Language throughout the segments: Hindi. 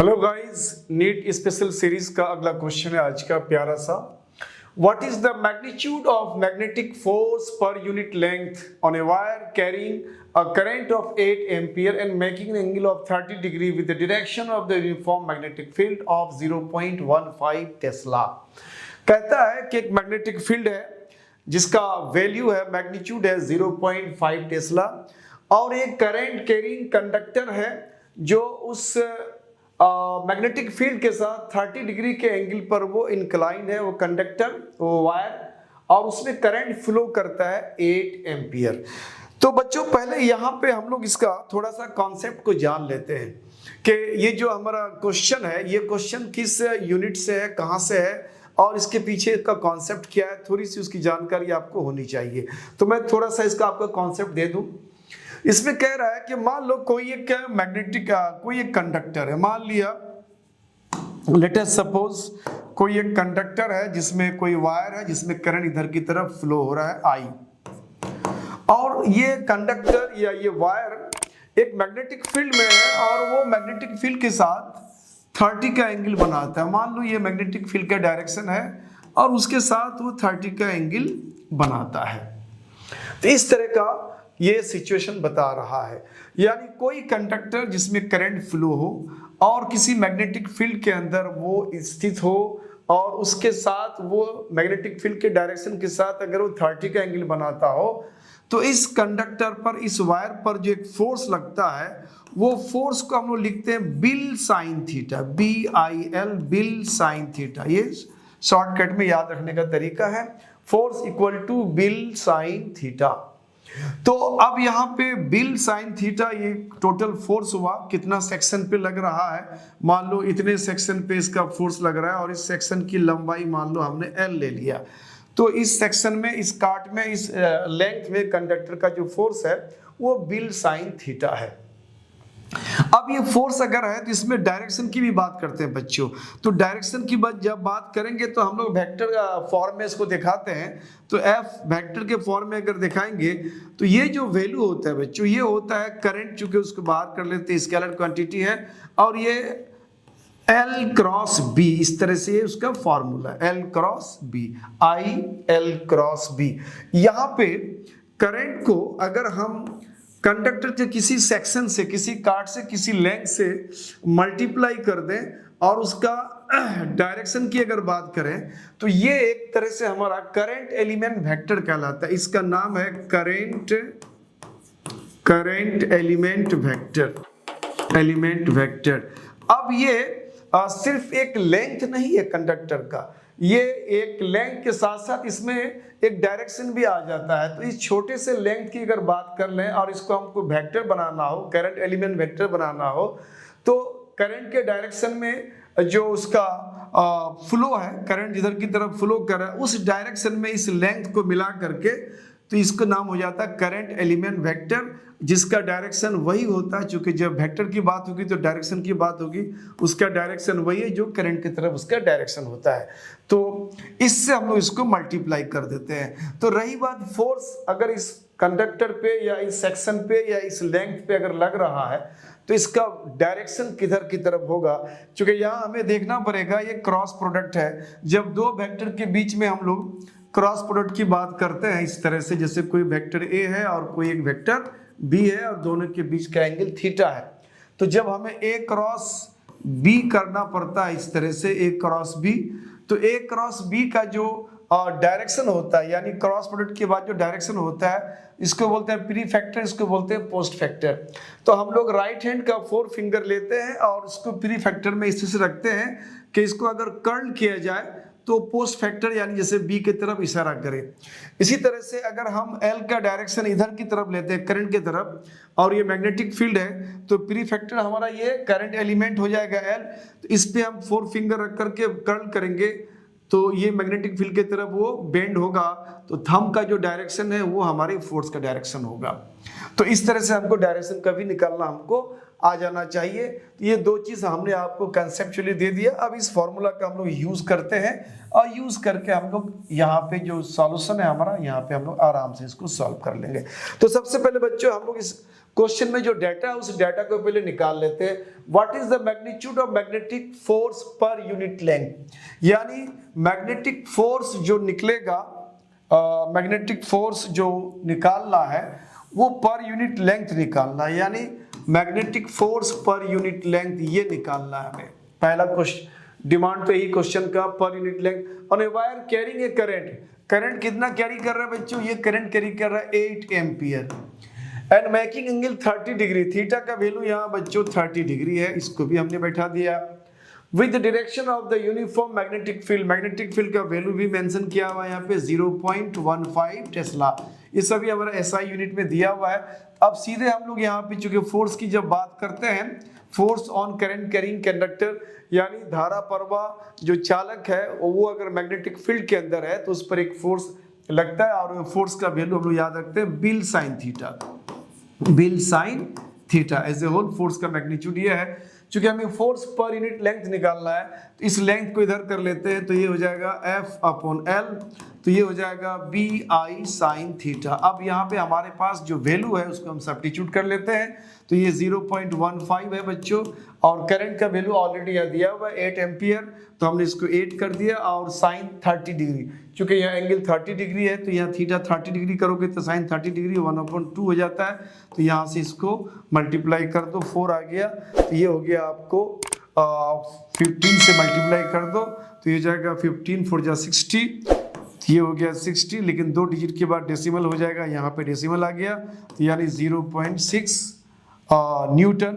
Hello guys, NEET special series का अगला क्वेश्चन है आज का प्यारा सा। What is the magnitude of magnetic force per unit length on a wire carrying a current of 8 ampere and making an angle of 30 degree with the direction of the uniform magnetic field of 0.15 tesla. कहता है कि एक मैग्नेटिक फील्ड है जिसका वैल्यू है, मैग्नीट्यूड है 0.5 टेस्ला, और एक करंट कैरिंग कंडक्टर है जो उस मैग्नेटिक फील्ड के साथ 30 डिग्री के एंगल पर वो इंक्लाइन है, वो कंडक्टर, वो वायर, और उसमें करंट फ्लो करता है 8 एम्पियर। तो बच्चों पहले यहाँ पे हम लोग इसका थोड़ा सा कॉन्सेप्ट को जान लेते हैं कि ये जो हमारा क्वेश्चन है, ये क्वेश्चन किस यूनिट से है, कहाँ से है और इसके पीछे इसका कॉन्सेप्ट क्या है, थोड़ी सी उसकी जानकारी आपको होनी चाहिए। तो मैं थोड़ा सा इसका आपको कॉन्सेप्ट दे दूं। इसमें कह रहा है कि मान लो कोई एक मैग्नेटिक कोई एक कंडक्टर है, मान लिया लेट अस सपोज कोई एक कंडक्टर है जिसमें कोई वायर है जिसमें करंट इधर की तरफ फ्लो हो रहा है आई, और ये कंडक्टर या ये वायर एक मैग्नेटिक फील्ड में है और वो मैग्नेटिक फील्ड के साथ 30 का एंगल बनाता है। मान लो ये मैग्नेटिक फील्ड का डायरेक्शन है और उसके साथ वो 30 का एंगल बनाता है। तो इस तरह का ये सिचुएशन बता रहा है, यानी कोई कंडक्टर जिसमें करंट फ्लो हो और किसी मैग्नेटिक फील्ड के अंदर वो स्थित हो और उसके साथ वो मैग्नेटिक फील्ड के डायरेक्शन के साथ अगर वो 30 का एंगल बनाता हो, तो इस कंडक्टर पर, इस वायर पर जो एक फोर्स लगता है, वो फोर्स को हम लोग लिखते हैं BIL sine theta, BIL, BIL sine theta. ये शॉर्टकट में याद रखने का तरीका है, force equal to BIL sine theta. तो अब यहाँ पे बिल साइन थीटा ये टोटल फोर्स हुआ, कितना सेक्शन पे लग रहा है, मान लो इतने सेक्शन पे इसका फोर्स लग रहा है और इस सेक्शन की लंबाई मान लो हमने L ले लिया। तो इस सेक्शन में, इस काट में, इस लेंथ में कंडक्टर का जो फोर्स है वो बिल साइन थीटा है। अब ये फोर्स अगर है तो इसमें डायरेक्शन की भी बात करते हैं बच्चों। तो डायरेक्शन की जब बात करेंगे तो हम लोग वेक्टर फॉर्म में इसको दिखाते हैं। तो एफ वेक्टर के फॉर्म में अगर दिखाएंगे तो ये जो वैल्यू होता है बच्चों, ये होता है करंट, चूंकि उसको बाहर कर लेते हैं, स्केलर क्वांटिटी है, और ये L क्रॉस B, इस तरह से उसका formula L cross B, I L cross B। यहाँ पे करंट को अगर हम कंडक्टर के किसी सेक्शन से, किसी काट से, किसी लेंथ से मल्टीप्लाई कर दें और उसका डायरेक्शन की अगर बात करें तो ये एक तरह से हमारा करंट एलिमेंट वेक्टर कहलाता है। इसका नाम है करंट एलिमेंट वेक्टर। अब ये सिर्फ एक लेंथ नहीं है कंडक्टर का, ये एक लेंथ के साथ साथ इसमें एक डायरेक्शन भी आ जाता है। तो इस छोटे से लेंथ की अगर बात कर लें और इसको हमको वेक्टर बनाना हो, करंट एलिमेंट वेक्टर बनाना हो, तो करंट के डायरेक्शन में जो उसका फ्लो है, करंट जिधर की तरफ फ्लो कर रहा है, उस डायरेक्शन में इस लेंथ को मिला करके तो इसका नाम हो जाता है करंट एलिमेंट वेक्टर, जिसका डायरेक्शन वही होता है। चूंकि जब वेक्टर की बात होगी तो डायरेक्शन की बात होगी, उसका डायरेक्शन वही है जो करंट की तरफ उसका डायरेक्शन होता है। तो इससे हम लोग इसको मल्टीप्लाई कर देते हैं। तो रही बात फोर्स, अगर इस कंडक्टर पे या इस सेक्शन पे या इस लेंथ पे अगर लग रहा है तो इसका डायरेक्शन किधर की तरफ होगा। क्योंकि यहाँ हमें देखना पड़ेगा, ये क्रॉस प्रोडक्ट है। जब दो वेक्टर के बीच में हम लोग क्रॉस प्रोडक्ट की बात करते हैं इस तरह से, जैसे कोई वेक्टर A है और कोई एक वेक्टर B है और दोनों के बीच का एंगल थीटा है, तो जब हमें A क्रॉस B करना पड़ता है इस तरह से, A क्रॉस B, तो A क्रॉस B का जो डायरेक्शन होता है, यानी क्रॉस प्रोडक्ट के बाद जो डायरेक्शन होता है, इसको बोलते हैं प्री फैक्टर, इसको बोलते हैं पोस्ट फैक्टर। तो हम लोग राइट हैंड का 4 फिंगर लेते हैं और उसको प्री फैक्टर में इस तरह से रखते हैं कि इसको अगर कर्ल किया जाए तो पोस्ट फैक्टर, यानी जैसे B की तरफ इशारा करें। इसी तरह से अगर हम L का डायरेक्शन इधर की तरफ लेते हैं, करंट की तरफ, और ये मैग्नेटिक फील्ड है, तो प्री फैक्टर हमारा ये करंट एलिमेंट हो जाएगा L। तो इस पे हम 4 फिंगर रख करके कर्ल करेंगे तो ये मैग्नेटिक फील्ड की तरफ वो बेंड होगा, तो थंब का जो डायरेक्शन है वो हमारे फोर्स का डायरेक्शन होगा। तो इस तरह से हमको डायरेक्शन कभी निकालना हमको आ जाना चाहिए। ये दो चीज हमने आपको कंसेप्चुअली दे दिया। अब इस फॉर्मूला का हम लोग यूज करते हैं और यूज करके हम लोग यहाँ पे जो सॉल्यूशन है हमारा, यहाँ पे हम लोग आराम से इसको सॉल्व कर लेंगे। तो सबसे पहले बच्चों हम लोग इस क्वेश्चन में जो डाटा है उस डाटा को पहले निकाल लेते हैं। What is the magnitude of magnetic force per unit length, यानी मैग्नेटिक फोर्स जो निकलेगा, मैग्नेटिक फोर्स जो निकालना है वो पर यूनिट लेंथ निकालना है, यानी magnetic force per unit length ये निकालना है हमें। पहला क्वेश्चन डिमांड तो यही क्वेश्चन का, पर unit length on a wire carrying a current. Current कितना कैरी कर रहा है बच्चों, ये करंट कैरी कर रहा है 8 ampere and making angle 30 degree. Theta का वैल्यू यहाँ बच्चों 30 डिग्री है, इसको भी हमने बैठा दिया। With direction of the uniform magnetic field, magnetic field का वैल्यू भी मेंशन किया हुआ है यहाँ पे 0.15 टेस्ला। ये सभी हमारा एसआई यूनिट में दिया हुआ है। अब सीधे हम लोग यहाँ पे चूंकि फोर्स की जब बात करते हैं, force on current carrying conductor, यानी धारा प्रवाह जो चालक है वो अगर मैग्नेटिक फील्ड के अंदर है तो उस पर एक फोर्स लगता है और फोर्स का वैल्यू हम लोग याद रखते हैं BIL sine theta. BIL sine theta as a whole force का मैग्नीट्यूड ये है। चूंकि हमें फोर्स पर यूनिट लेंथ निकालना है तो इस लेंथ को इधर कर लेते हैं, तो ये हो जाएगा F/L, तो ये हो जाएगा BI साइन थीटा। अब यहाँ पे हमारे पास जो वैल्यू है उसको हम सब्स्टिट्यूट कर लेते हैं, तो ये 0.15 है बच्चों, और करंट का वैल्यू ऑलरेडी यहाँ दिया हुआ है 8 एम्पियर, तो हमने इसको 8 कर दिया, और साइन 30 डिग्री, चूंकि यहाँ एंगल 30 डिग्री है तो यहाँ थीटा 30 डिग्री करोगे तो साइन 30 डिग्री 1/2 हो जाता है, तो यहाँ से इसको मल्टीप्लाई कर दो, 4 आ गया, तो ये हो गया आपको 15 से मल्टीप्लाई कर दो तो ये जाएगा 15 4 जा 60, ये हो गया 60, लेकिन 2 डिजिट के बाद डेसिमल हो जाएगा, यहाँ पे डेसिमल आ गया, तो यानी 0.6 न्यूटन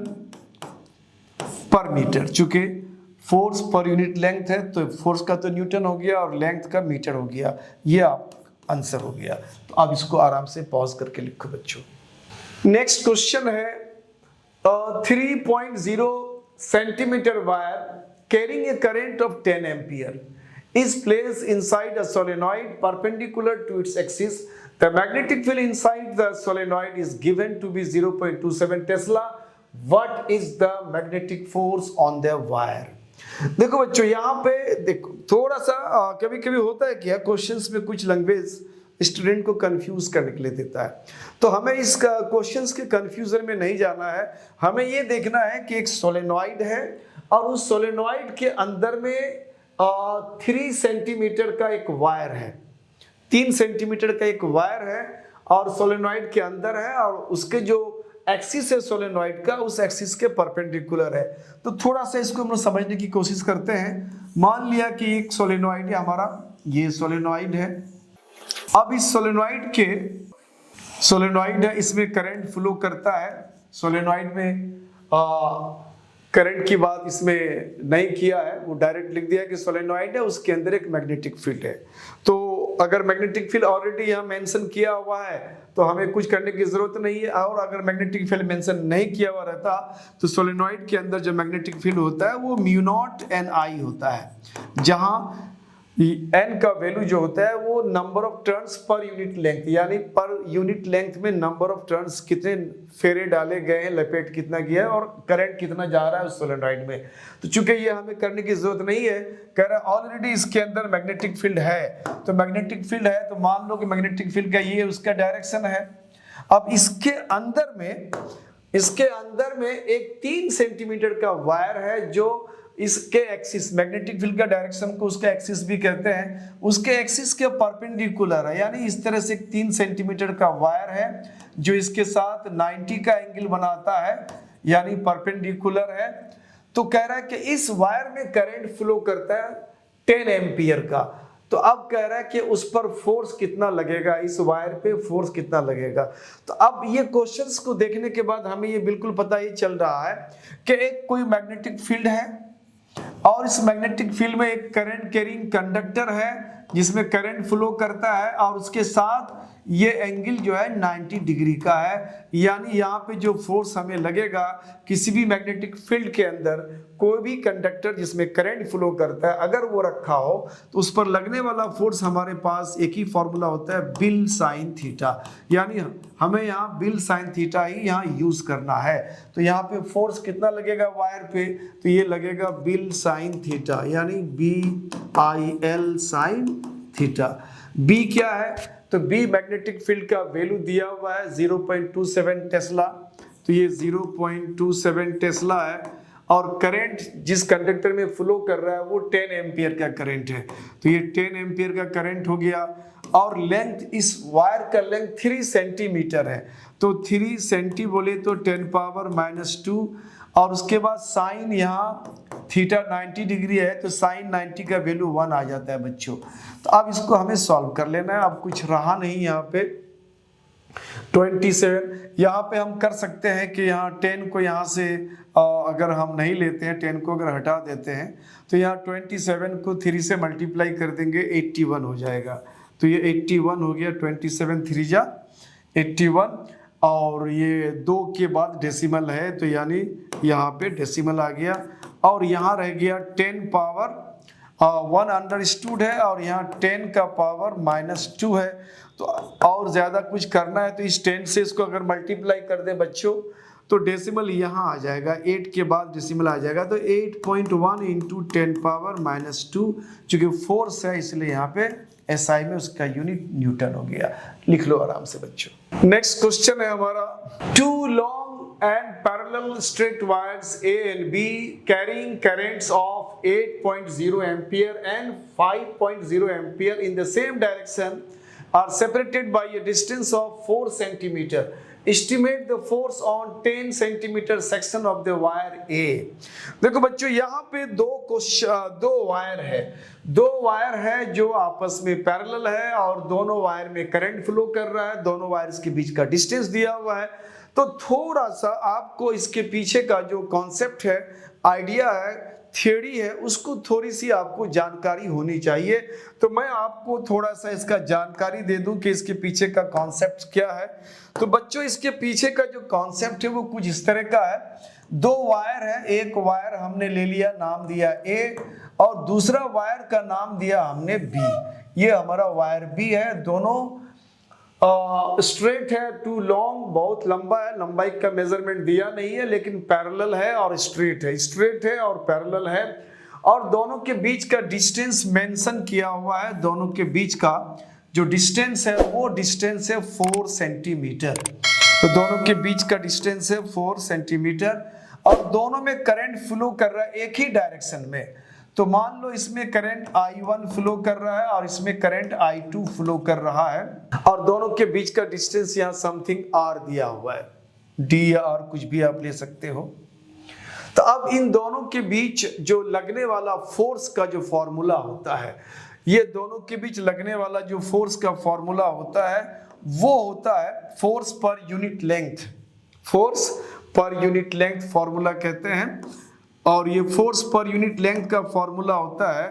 पर मीटर। चूंकि फोर्स पर यूनिट लेंथ है तो फोर्स का तो न्यूटन हो गया और लेंथ का मीटर हो गया, ये आप आंसर हो गया। तो अब इसको आराम से पॉज करके लिखो बच्चों। नेक्स्ट क्वेश्चन है 3.0 centimetre wire carrying a current of 10 ampere is placed inside a solenoid perpendicular to its axis. The magnetic field inside the solenoid is given to be 0.27 Tesla. What is the magnetic force on the wire? देखो बच्चों यहाँ पे देखो थोड़ा सा कभी कभी होता है कि क्वेश्चंस में कुछ लैंग्वेज स्टूडेंट को कंफ्यूज करने के लिए देता है, तो हमें इस क्वेश्चंस के कंफ्यूजन में नहीं जाना है। हमें ये देखना है कि एक सोलेनॉइड है और उस सोलेनॉइड के अंदर में 3 सेंटीमीटर का एक वायर है, 3 सेंटीमीटर का एक वायर है और सोलेनॉइड के अंदर है, और उसके जो एक्सिस है सोलेनॉइड का उस एक्सिस के परपेंडिकुलर है। तो थोड़ा सा इसको हम लोग समझने की कोशिश करते हैं। मान लिया कि एक सोलेनॉइड है हमारा, ये सोलेनॉइड है। अब इस सोलेनॉइड है, इसमें करंट फ्लो करता है। सोलेनॉइड में करंट की बात इसमें नहीं किया है, वो डायरेक्ट लिख दिया कि सोलेनॉइड है, उसके अंदर एक मैग्नेटिक फील्ड है। तो अगर मैग्नेटिक फील्ड ऑलरेडी यहाँ मेंशन किया हुआ है तो हमें कुछ करने की जरूरत नहीं है, और अगर मैग्नेटिक फील्ड मेंशन नहीं किया हुआ रहता तो सोलेनॉइड के अंदर जो मैग्नेटिक फील्ड होता है वो μ0 Ni होता है, जहाँ n का वैल्यू जो होता है वो number of turns per unit length, यानी पर यूनिट लेंथ में नंबर ऑफ टर्न्स कितने फेरे डाले गए हैं, लपेट कितना गया है और करंट कितना जा रहा है उस सोलेनॉइड में। तो चूंकि ये हमें करने की जरूरत नहीं है, कह रहा है ऑलरेडी इसके अंदर मैग्नेटिक फील्ड है, तो मैग्नेटिक फील्ड है तो मान लो कि मैग्नेटिक फील्ड का ये उसका डायरेक्शन है। अब इसके अंदर में एक 3 सेंटीमीटर का वायर है जो इसके एक्सिस, मैग्नेटिक फील्ड का डायरेक्शन को उसका एक्सिस भी कहते हैं, उसके एक्सिस के परपेंडिकुलर है, यानी इस तरह से 3 सेंटीमीटर का वायर है जो इसके साथ 90 का एंगल बनाता है, यानी परपेंडिकुलर है। तो कह रहा है कि इस वायर में करंट फ्लो करता है 10 एम्पियर का। तो अब कह रहा है कि उस पर फोर्स कितना लगेगा, इस वायर पे फोर्स कितना लगेगा। तो अब ये क्वेश्चंस को देखने के बाद हमें ये बिल्कुल पता ही चल रहा है कि एक कोई मैग्नेटिक फील्ड है और इस मैग्नेटिक फील्ड में एक करंट कैरिंग कंडक्टर है जिसमें करंट फ्लो करता है, और उसके साथ ये एंगल जो है 90 डिग्री का है, यानी यहाँ पे जो फोर्स हमें लगेगा किसी भी मैग्नेटिक फील्ड के अंदर कोई भी कंडक्टर जिसमें करंट फ्लो करता है अगर वो रखा हो तो उस पर लगने वाला फोर्स हमारे पास एक ही फॉर्मूला होता है, बिल साइन थीटा। यानी हमें यहाँ बिल साइन थीटा ही यहाँ यूज करना है। तो यहाँ पे फोर्स कितना लगेगा वायर पे, तो ये लगेगा बिल साइन थीटा, यानी BIL साइन थीटा। बी क्या है, तो बी मैग्नेटिक फील्ड का वैल्यू दिया हुआ है 0.27 टेस्ला, तो ये 0.27 टेस्ला है। और करंट जिस कंडक्टर में फ्लो कर रहा है वो 10 एम्पियर का करंट है, तो ये 10 एम्पियर का करंट हो गया। और लेंथ, इस वायर का लेंथ 3 सेंटीमीटर है, तो 3 सेंटी बोले तो 10⁻⁻²। और उसके बाद साइन यहाँ थीटा 90 डिग्री है, तो साइन 90 का वैल्यू 1 आ जाता है बच्चों। तो अब इसको हमें सॉल्व कर लेना है। अब कुछ रहा नहीं यहाँ पे 27, यहाँ पे हम कर सकते हैं कि यहाँ 10 को यहाँ से अगर हम नहीं लेते हैं, 10 को अगर हटा देते हैं तो यहाँ 27 को 3 से मल्टीप्लाई कर देंगे, 81 हो जाएगा। तो ये 81 हो गया, 27 3 जा 81। और ये 2 के बाद डेसिमल है, तो यानी यहाँ पे डेसिमल आ गया। और यहाँ रह गया 10 पावर 1 अंडरस्टूड है, और यहाँ 10 का पावर -2 है। तो और ज़्यादा कुछ करना है तो इस 10 से इसको अगर मल्टीप्लाई कर दें बच्चों तो डेसिमल यहाँ आ जाएगा, 8 के बाद डेसिमल आ जाएगा। तो 8.1 इंटू 10 पावर -2, चूँकि फोर्स है इसलिए यहाँ पे SI में उसका यूनिट न्यूटन हो गया। लिख लो आराम से बच्चों। नेक्स्ट क्वेश्चन है हमारा, 2 long and parallel straight wires A and B carrying currents of 8.0 ampere and 5.0 ampere in the same direction are separated by a distance of 4 centimeter. Estimate the force on 10 centimeter section of the wire A. देखो बच्चों, यहाँ पे दो वायर है जो आपस में पैरेलल है और दोनों वायर में करंट फ्लो कर रहा है, दोनों वायर्स के बीच का डिस्टेंस दिया हुआ है। तो थोड़ा सा आपको इसके पीछे का जो कॉन्सेप्ट है, आइडिया है, थियोरी है, उसको थोड़ी सी आपको जानकारी होनी चाहिए। तो मैं आपको थोड़ा सा इसका जानकारी दे दूं कि इसके पीछे का कॉन्सेप्ट क्या है। तो बच्चों, इसके पीछे का जो कॉन्सेप्ट है वो कुछ इस तरह का है। 2 वायर है, एक वायर हमने ले लिया, नाम दिया A, और दूसरा वायर का नाम दिया हमने B। ये हमारा वायर B है, दोनों स्ट्रेट है, 2 लॉन्ग, बहुत लंबा है, लंबाई का मेजरमेंट दिया नहीं है, लेकिन पैरेलल है और स्ट्रेट है और पैरेलल है। और दोनों के बीच का डिस्टेंस मेंशन किया हुआ है, दोनों के बीच का जो डिस्टेंस है वो डिस्टेंस है 4 सेंटीमीटर। तो दोनों के बीच का डिस्टेंस है 4 सेंटीमीटर, और दोनों में करंट फ्लो कर रहा है एक ही डायरेक्शन में। तो मान लो इसमें करंट I1 फ्लो कर रहा है और इसमें करंट I2 फ्लो कर रहा है, और दोनों के बीच का डिस्टेंस यहाँ समथिंग R दिया हुआ है, D या R कुछ भी आप ले सकते हो। तो अब इन दोनों के बीच जो लगने वाला फोर्स का जो फॉर्मूला होता है, ये दोनों के बीच लगने वाला जो फोर्स का फॉर्मूला होता है वो होता है force per unit length. Force per unit length formula कहते हैं, और ये फोर्स पर यूनिट लेंथ का फॉर्मूला होता है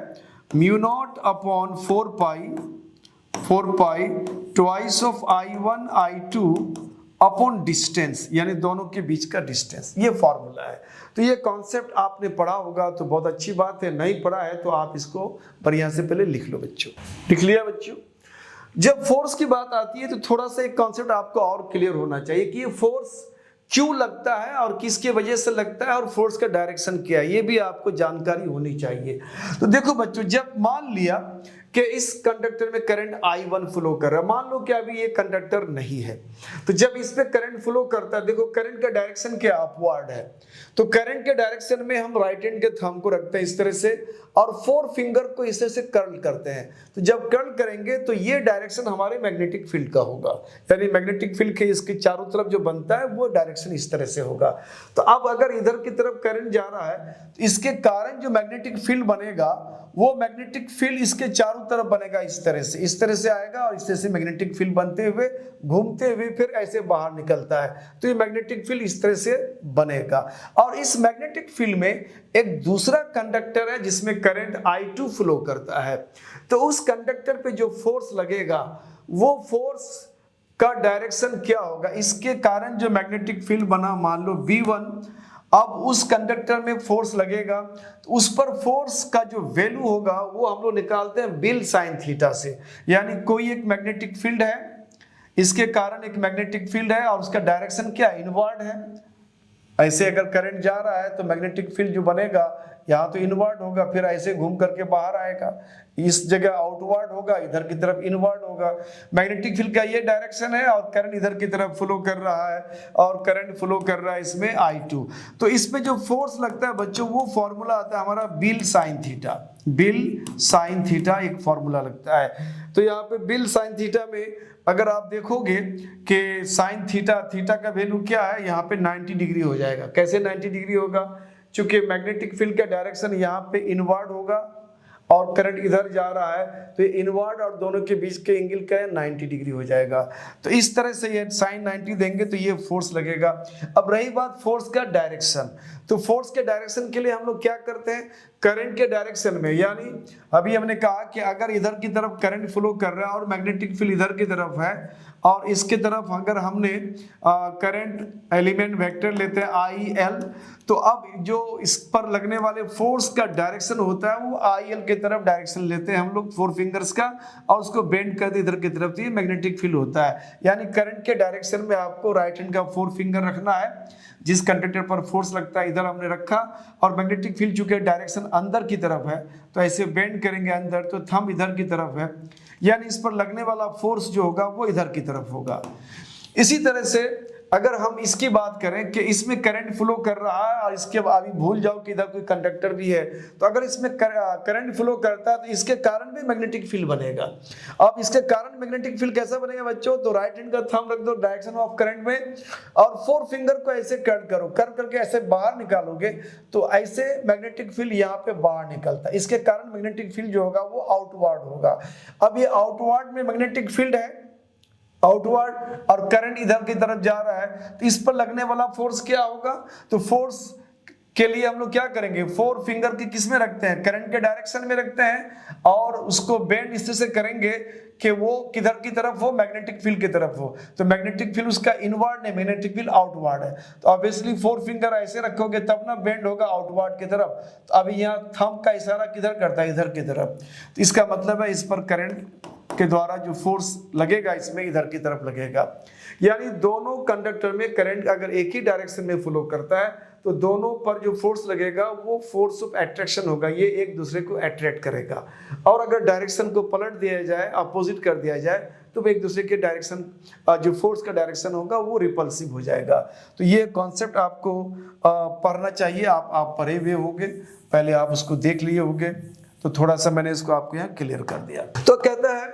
μ0 upon 4 pi twice of I1 I2 upon distance, यानी दोनों के बीच का डिस्टेंस। ये फॉर्मूला है। तो ये कॉन्सेप्ट आपने पढ़ा होगा तो बहुत अच्छी बात है, नहीं पढ़ा है तो आप इसको बढ़िया से पहले लिख लो बच्चों। लिख लिया बच्चों? जब फोर्स की बात आती है तो थोड़ा सा एक कॉन्सेप्ट आपको और क्लियर होना चाहिए कि ये फोर्स क्यों लगता है और किसके वजह से लगता है और फोर्स का डायरेक्शन क्या है, ये भी आपको जानकारी होनी चाहिए। तो देखो बच्चों, जब मान लिया कि इस कंडक्टर में करंट I1 फ्लो कर रहा है, मान लो कि अभी ये कंडक्टर नहीं है, तो जब इस पे करंट फ्लो करता है, देखो करंट का डायरेक्शन क्या, अपवर्ड है। तो करंट के डायरेक्शन में हम राइट हैंड के थंब को रखते हैं इस तरह से, और 4 फिंगर को इस तरह से कर्ल करते हैं। तो जब कर्ल करेंगे तो ये डायरेक्शन हमारे मैग्नेटिक फील्ड का होगा, यानी मैग्नेटिक फील्ड के इसके चारों तरफ जो बनता है वो डायरेक्शन इस तरह से होगा। तो अब अगर इधर की तरफ करंट जा रहा है तो इसके कारण जो मैग्नेटिक फील्ड बनेगा वो मैग्नेटिक फील्ड इसके चारों तरफ बनेगा, इस तरह से आएगा, और इस तरह से मैग्नेटिक फील्ड बनते हुए घूमते हुए फिर ऐसे बाहर निकलता है। तो ये मैग्नेटिक फील्ड इस तरह से बनेगा, और इस मैग्नेटिक फील्ड में एक दूसरा कंडक्टर है जिसमें करंट I2 फ्लो करता है। तो उस कंडक्टर पे जो फोर्स लगेगा वो फोर्स का डायरेक्शन क्या होगा, इसके कारण जो मैग्नेटिक फील्ड बना, मान लो V1, अब उस कंडक्टर में फोर्स लगेगा तो उस पर फोर्स का जो वैल्यू होगा वो हम लोग निकालते हैं बिल साइन थीटा से। यानी कोई एक मैग्नेटिक फील्ड है, इसके कारण एक मैग्नेटिक फील्ड है और उसका डायरेक्शन क्या इनवर्ड है। ऐसे अगर करंट जा रहा है तो मैग्नेटिक फील्ड जो बनेगा यहाँ तो इनवर्ड होगा, फिर ऐसे घूम करके बाहर आएगा, इस जगह आउटवर्ड होगा, इधर की तरफ इनवर्ड होगा। मैग्नेटिक फील्ड का ये डायरेक्शन है और करंट इधर की तरफ फ्लो कर रहा है और करंट फ्लो कर रहा है इसमें I2। तो इसमें जो फोर्स लगता है बच्चों वो फॉर्मूला आता है हमारा bill sine theta. BIL sine theta एक फॉर्मूला लगता है। तो यहाँ पे बिल साइन थीटा में अगर आप देखोगे कि साइन थीटा, थीटा का वैल्यू क्या है, यहाँ पे 90 डिग्री हो जाएगा। कैसे 90 डिग्री होगा? चूंकि मैग्नेटिक फील्ड का डायरेक्शन यहाँ पे इनवर्ड होगा और करंट इधर जा रहा है तो ये इनवर्ड और दोनों के बीच के एंगल का 90 डिग्री हो जाएगा। तो इस तरह से ये साइन 90 देंगे तो ये फोर्स लगेगा। अब रही बात फोर्स का डायरेक्शन, तो फोर्स के डायरेक्शन के लिए हम लोग क्या करते हैं, करंट के डायरेक्शन में, यानी अभी हमने कहा कि अगर इधर की तरफ करंट फ्लो कर रहा है और मैग्नेटिक फील्ड इधर की तरफ है और इसके तरफ अगर हमने करंट एलिमेंट वेक्टर लेते हैं IL, तो अब जो इस पर लगने वाले फोर्स का डायरेक्शन होता है वो IL के तरफ डायरेक्शन लेते हैं हम लोग 4 फिंगर्स का और उसको बेंड कर दे इधर की तरफ, तो ये मैग्नेटिक फील्ड होता है। यानी करंट के डायरेक्शन में आपको राइट हैंड का 4 फिंगर रखना है, जिस कंडक्टर पर फोर्स लगता है इधर हमने रखा और मैग्नेटिक फील्ड चूंकि डायरेक्शन अंदर की तरफ है तो ऐसे बेंड करेंगे अंदर, तो थंब इधर की तरफ है, यानी इस पर लगने वाला फोर्स जो होगा वो इधर की तरफ होगा। इसी तरह से अगर हम इसकी बात करें कि इसमें करंट फ्लो कर रहा है और इसके अभी भूल जाओ कि इधर कोई कंडक्टर भी है, तो अगर इसमें करंट फ्लो करता है तो इसके कारण भी मैग्नेटिक फील्ड बनेगा। अब इसके कारण मैग्नेटिक फील्ड कैसा बनेगा बच्चों, तो राइट हैंड का थंब रख दो डायरेक्शन ऑफ करंट में और 4 फिंगर को ऐसे कट करो, कर करके ऐसे बाहर निकालोगे तो ऐसे मैग्नेटिक फील्ड यहाँ पे बाहर निकलता है। इसके कारण मैग्नेटिक फील्ड जो होगा वो आउटवर्ड होगा। अब ये आउटवर्ड में मैग्नेटिक फील्ड है, आउटवर्ड, और करंट इधर की तरफ जा रहा है, तो इस पर लगने वाला फोर्स क्या होगा, तो फोर्स के लिए हम लोग क्या करेंगे, 4 फिंगर की किस में रखते हैं, करंट के डायरेक्शन में रखते हैं और उसको बेंड इस तरह से करेंगे कि वो किधर की तरफ हो, मैग्नेटिक फील्ड की तरफ हो। तो मैग्नेटिक फील्ड उसका इनवर्ड है, मैग्नेटिक फील्ड आउटवर्ड है, तो ऑब्वियसली 4 फिंगर ऐसे रखोगे तब ना बेंड होगा आउटवर्ड की तरफ। तो अभी यहाँ थंब का इशारा किधर करता है, इधर की तरफ, तो इसका मतलब है इस पर करंट के द्वारा जो फोर्स लगेगा इसमें इधर की तरफ लगेगा। यानी दोनों कंडक्टर में करंट अगर एक ही डायरेक्शन में फ्लो करता है तो दोनों पर जो फोर्स लगेगा वो फोर्स ऑफ अट्रैक्शन होगा, ये एक दूसरे को अट्रैक्ट करेगा। और अगर डायरेक्शन को पलट दिया जाए, अपोजिट कर दिया जाए, तो एक दूसरे के डायरेक्शन, जो फोर्स का डायरेक्शन होगा वो रिपल्सिव हो जाएगा। तो ये कॉन्सेप्ट आपको पढ़ना चाहिए, आप पढ़े हुए होंगे, पहले आप उसको देख लिए होंगे, तो थोड़ा सा मैंने इसको आपको यहाँ क्लियर कर दिया। तो कहता है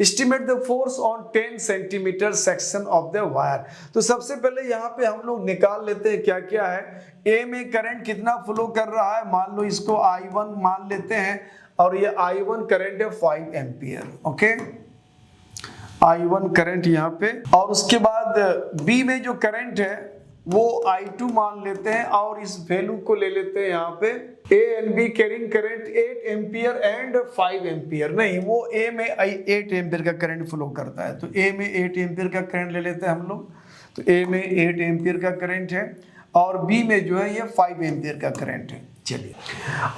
estimate the force on 10 centimetre section of the wire. तो सबसे पहले यहाँ पे हम लोग निकाल लेते हैं क्या क्या है। ए में करंट कितना फ्लो कर रहा है, मान लो इसको I1 मान लेते हैं और ये I1 करंट है 5 एम्पियर, ओके, I1 करंट यहाँ पे। और उसके बाद बी में जो करंट है वो I2 मान लेते हैं और इस वैल्यू को ले लेते हैं यहाँ पे A and B carrying current 8 ampere and 5 ampere, नहीं वो A में 8 एम्पियर का करंट फ्लो करता है, तो A में 8 एम्पियर का करंट ले लेते हैं हम लोग। तो A में 8 एम्पियर का करंट है और B में जो है ये 5 एम्पियर का करंट है। चलिए,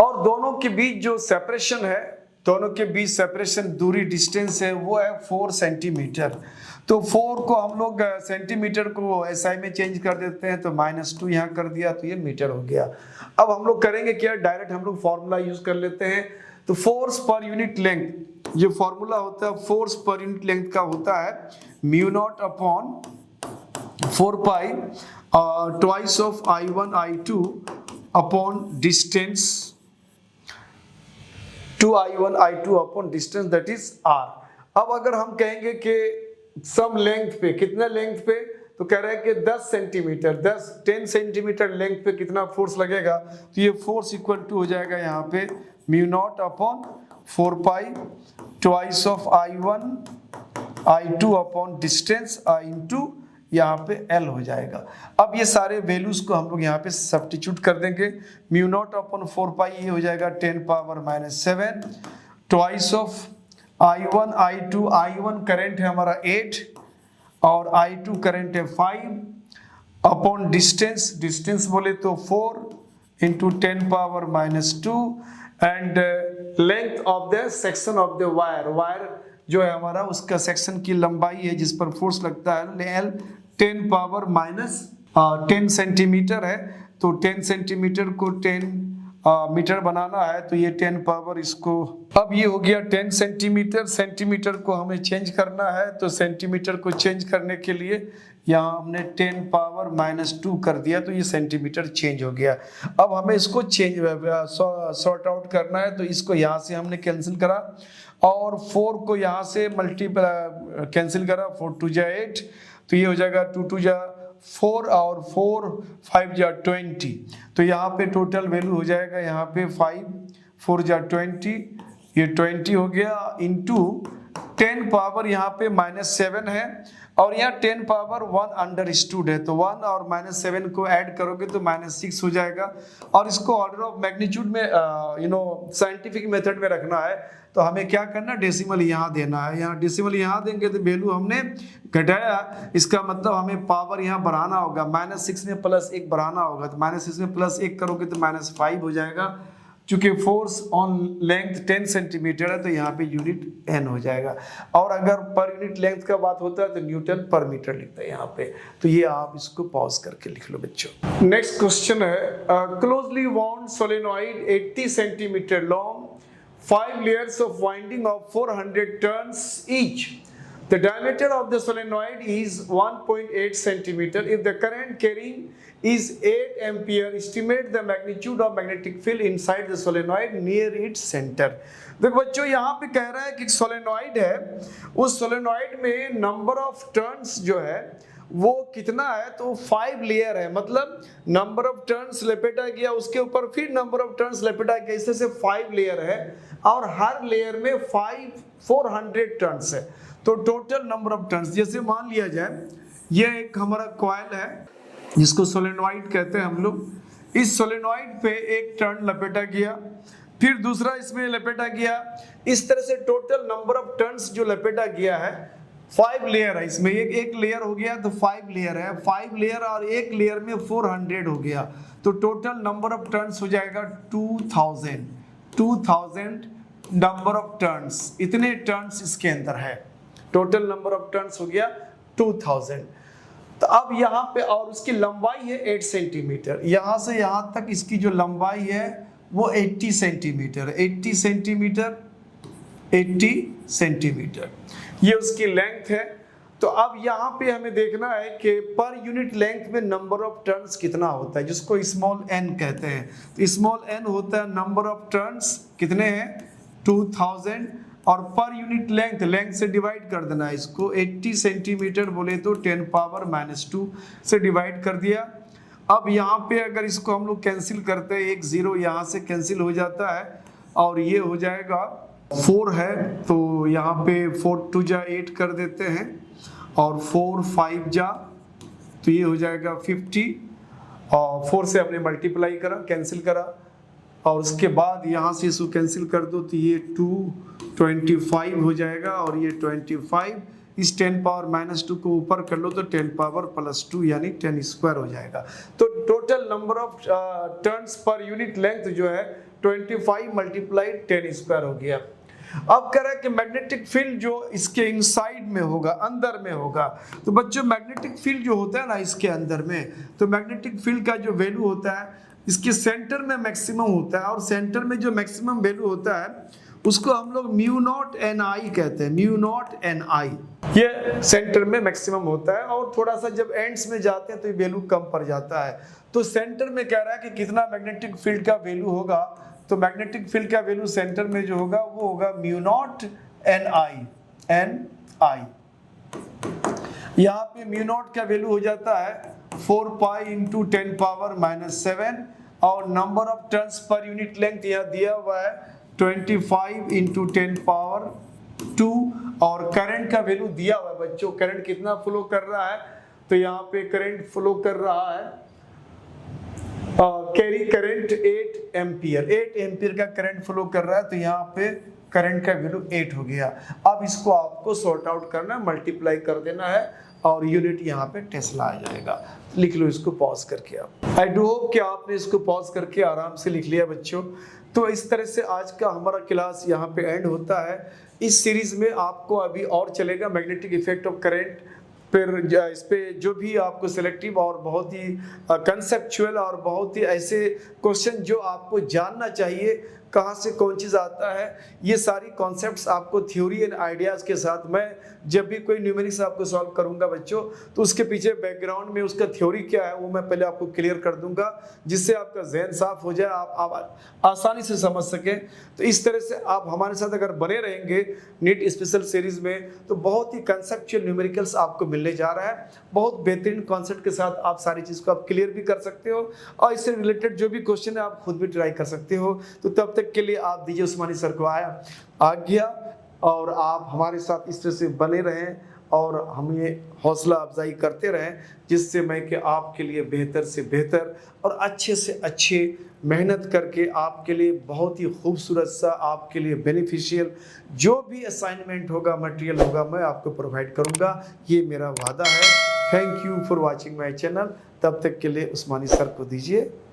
और दोनों के बीच जो सेपरेशन है, दोनों के बीच सेपरेशन दूरी डिस्टेंस है वो है 4 सेंटीमीटर। तो 4 को हम लोग सेंटीमीटर को SI में चेंज कर देते हैं, तो -2 यहाँ कर दिया तो ये मीटर हो गया। अब हम लोग करेंगे क्या, डायरेक्ट हम लोग फॉर्मूला यूज कर लेते हैं। तो फोर्स पर यूनिट लेंथ, ये फॉर्मूला होता है फोर्स पर यूनिट लेंथ का होता है μ0 upon 4 pi twice of I1 I2 upon distance, 2I1 I2 upon distance that is R। अब अगर हम कहेंगे कि सम लेंथ पे, कितने लेंथ पे, तो कह रहे हैं कि 10 सेंटीमीटर, 10 सेंटीमीटर लेंथ पे कितना फोर्स लगेगा, तो ये फोर्स इक्वल टू हो जाएगा यहाँ पे μ0 upon 4 pi twice of I1 I2 upon distance into यहाँ पे L हो जाएगा। अब ये सारे वैल्यूज को हम लोग यहाँ पे सब्स्टिट्यूट कर देंगे। μ0 अपॉन 4 पाई ये हो जाएगा 10⁻⁷ twice of I1 I2 current है हमारा 8 और I2 करंट है 5 अपॉन डिस्टेंस, डिस्टेंस बोले तो 4 into 10 power -2 and length of the section of the wire, wire जो है हमारा उसका सेक्शन की लंबाई है जिस पर फोर्स लगता है L 10 पावर -10 सेंटीमीटर है, तो 10 सेंटीमीटर को 10 मीटर बनाना है, तो ये 10 पावर इसको, अब ये हो गया 10 सेंटीमीटर, सेंटीमीटर को हमें चेंज करना है, तो सेंटीमीटर को चेंज करने के लिए यहाँ हमने 10 पावर -2 कर दिया, तो ये सेंटीमीटर चेंज हो गया। अब हमें इसको चेंज सॉर्ट आउट करना है, तो इसको यहाँ से हमने कैंसिल करा और 4 को यहाँ से मल्टीप्लाई कैंसिल करा, 4 2 जा 8, तो ये हो जाएगा 2 2 जा 4 और 4 5 जा 20, तो यहाँ पे टोटल वैल्यू हो जाएगा यहाँ पे 5 4 जा 20, ये 20 हो गया इंटू 10 पावर यहाँ पे -7 है और यहाँ 10 पावर 1 अंडरस्टूड है, तो 1 और -7 को ऐड करोगे तो -6 हो जाएगा। और इसको ऑर्डर ऑफ मैग्नीट्यूड में साइंटिफिक मेथड में रखना है, तो हमें क्या करना, डेसिमल यहाँ देना है, यहाँ डेसिमल यहाँ देंगे तो वैल्यू हमने घटाया, इसका मतलब हमें पावर यहाँ बढ़ाना होगा, -6 में +1 बढ़ाना होगा, तो -6 में +1 करोगे तो -5 हो जाएगा। चूंकि फोर्स ऑन लेंथ 10 सेंटीमीटर है तो यहाँ पे यूनिट N हो जाएगा, और अगर पर यूनिट लेंथ का बात होता है तो न्यूटन पर मीटर लिखता है यहाँ पे, तो ये आप इसको पॉज करके लिख लो बच्चों। नेक्स्ट क्वेश्चन है, closely wound solenoid 80 centimetre long, 5 layers of winding of 400 turns each. The diameter of the solenoid is 1.8 centimeter. If the current carrying is 8 ampere, estimate the magnitude of magnetic field inside the solenoid near its center. देखो बच्चों यहाँ पे कह रहा है कि सोलेनॉइड है, उस सोलेनॉइड में नंबर ऑफ टर्न्स जो है वो कितना है, तो 5 लेयर है, मतलब नंबर ऑफ टर्न्स लपेटा गया, उसके ऊपर फिर नंबर ऑफ टर्न्स लपेटा गया, इस तरह से 5 लेयर है और हर लेयर में 400 टर्न्स है, तो टोटल नंबर ऑफ टर्न्स, जैसे मान लिया जाए ये एक हमारा कॉइल है जिसको सोलेनॉइड कहते हैं हम लोग, इस सोलेनॉइड पे एक टर्न लपेटा गया, फिर दूसरा इसमें लपेटा गया, इस तरह से टोटल नंबर ऑफ टर्न्स जो लपेटा गया है 5 लेयर है, इसमें एक लेयर हो गया तो 5 लेयर है, 5 लेयर और एक लेयर में 400 हो गया, तो टोटल नंबर ऑफ टर्न्स हो जाएगा 2000 नंबर ऑफ टर्न्स, इतने टर्न्स इसके अंदर है, टोटल नंबर ऑफ टर्न्स हो गया 2000। तो अब यहाँ पे, और उसकी लंबाई है 8 सेंटीमीटर, यहाँ से यहाँ तक इसकी जो लंबाई है वो 80 सेंटीमीटर, 80 सेंटीमीटर ये उसकी लेंथ है। तो अब यहाँ पे हमें देखना है कि पर यूनिट लेंथ में नंबर ऑफ टर्न्स कितना होता है, जिसको स्मॉल n कहते हैं, तो स्मॉल n होता है नंबर ऑफ टर्न्स कितने हैं 2000, और पर यूनिट लेंथ से डिवाइड कर देना है इसको, 80 सेंटीमीटर बोले तो 10 पावर -2 से डिवाइड कर दिया। अब यहाँ पे अगर इसको हम लोग कैंसिल करते हैं, एक 0 यहाँ से कैंसिल हो जाता है और ये हो जाएगा 4 है, तो यहाँ पे 4 2 जा 8 कर देते हैं और 4 5 जा, तो ये हो जाएगा 50, और 4 से हमने मल्टीप्लाई करा, कैंसिल करा, और उसके बाद यहाँ से इसको कैंसिल कर दो तो ये 225 हो जाएगा, और ये 25, इस 10 पावर -2 को ऊपर कर लो तो 10 पावर +2 यानी 10 स्क्वायर हो जाएगा। तो total number of turns per unit length जो है 25 × 10 स्क्वायर हो गया। अब कह रहा है कि मैग्नेटिक फील्ड जो इसके इनसाइड में होगा, अंदर में होगा, तो बच्चों मैग्नेटिक फील्ड जो होता है ना इसके अंदर में, तो मैग्नेटिक फील्ड का जो वैल्यू होता है इसके सेंटर में मैक्सिमम होता है, और सेंटर में जो मैक्सिमम वैल्यू होता है उसको हम लोग μ0 Ni कहते हैं, μ0 Ni ये सेंटर में मैक्सिमम होता है, और थोड़ा सा जब एंड्स में जाते हैं तो ये वैल्यू कम पड़ जाता है। तो सेंटर में कह रहा है कि कितना मैग्नेटिक फील्ड का वैल्यू होगा, तो मैग्नेटिक फील्ड का वैल्यू सेंटर में जो होगा वो होगा μ0 Ni। यहाँ पे μ0 का वैल्यू हो जाता है 4 पाई × 10 पावर -7, और number of turns per unit length यहाँ दिया हुआ है 25 × 10 पावर 2, और करंट का वैल्यू दिया हुआ है बच्चों, करंट कितना फ्लो कर रहा है, तो यहाँ पे करंट फ्लो कर रहा है कैरी करंट 8 एम्पियर का करंट फ्लो कर रहा है, तो यहाँ पे करंट का वैल्यू 8 हो गया। अब इसको आपको सॉर्ट आउट करना है, मल्टीप्लाई कर देना है, और यूनिट यहाँ पे टेस्ला आ जाएगा। लिख लो इसको पॉज करके आप। आई डू होप कि आपने इसको पॉज करके आराम से लिख लिया बच्चों। तो इस तरह से आज का हमारा क्लास यहाँ पे एंड होता है। इस सीरीज में आपको अभी और चलेगा मैग्नेटिक इफेक्ट ऑफ करंट, फिर इस पे जो भी आपको सिलेक्टिव और बहुत ही कंसेप्चुअल और बहुत ही ऐसे क्वेश्चन जो आपको जानना चाहिए कहाँ से कौन चीज़ आता है, ये सारी कॉन्सेप्ट्स आपको थ्योरी एंड आइडियाज़ के साथ मैं जब भी कोई न्यूमेरिक्स आपको सॉल्व करूंगा बच्चों, तो उसके पीछे बैकग्राउंड में उसका थ्योरी क्या है वो मैं पहले आपको क्लियर कर दूंगा, जिससे आपका जहन साफ हो जाए, आप आसानी से समझ सकें। तो इस तरह से आप हमारे साथ अगर बने रहेंगे नीट स्पेशल सीरीज में, तो बहुत ही कंसेप्चुअल न्यूमेरिकल्स आपको मिलने जा रहा है। बहुत बेहतरीन कॉन्सेप्ट के साथ आप सारी चीज़ को आप क्लियर भी कर सकते हो और इससे रिलेटेड जो भी क्वेश्चन है आप खुद भी ट्राई कर सकते हो। तो तब तक के लिए आप दीजिए उस्मानी सर को आज्ञा, और आप हमारे साथ इस तरह से बने रहें और हमें हौसला अफजाई करते रहें, जिससे मैं कि आपके लिए बेहतर से बेहतर और अच्छे से अच्छे मेहनत करके आपके लिए बहुत ही खूबसूरत सा, आपके लिए बेनिफिशियल जो भी असाइनमेंट होगा, मटेरियल होगा, मैं आपको प्रोवाइड करूंगा। ये मेरा वादा है। Thank you for watching my channel. तब तक के लिए उस्मानी सर को दीजिए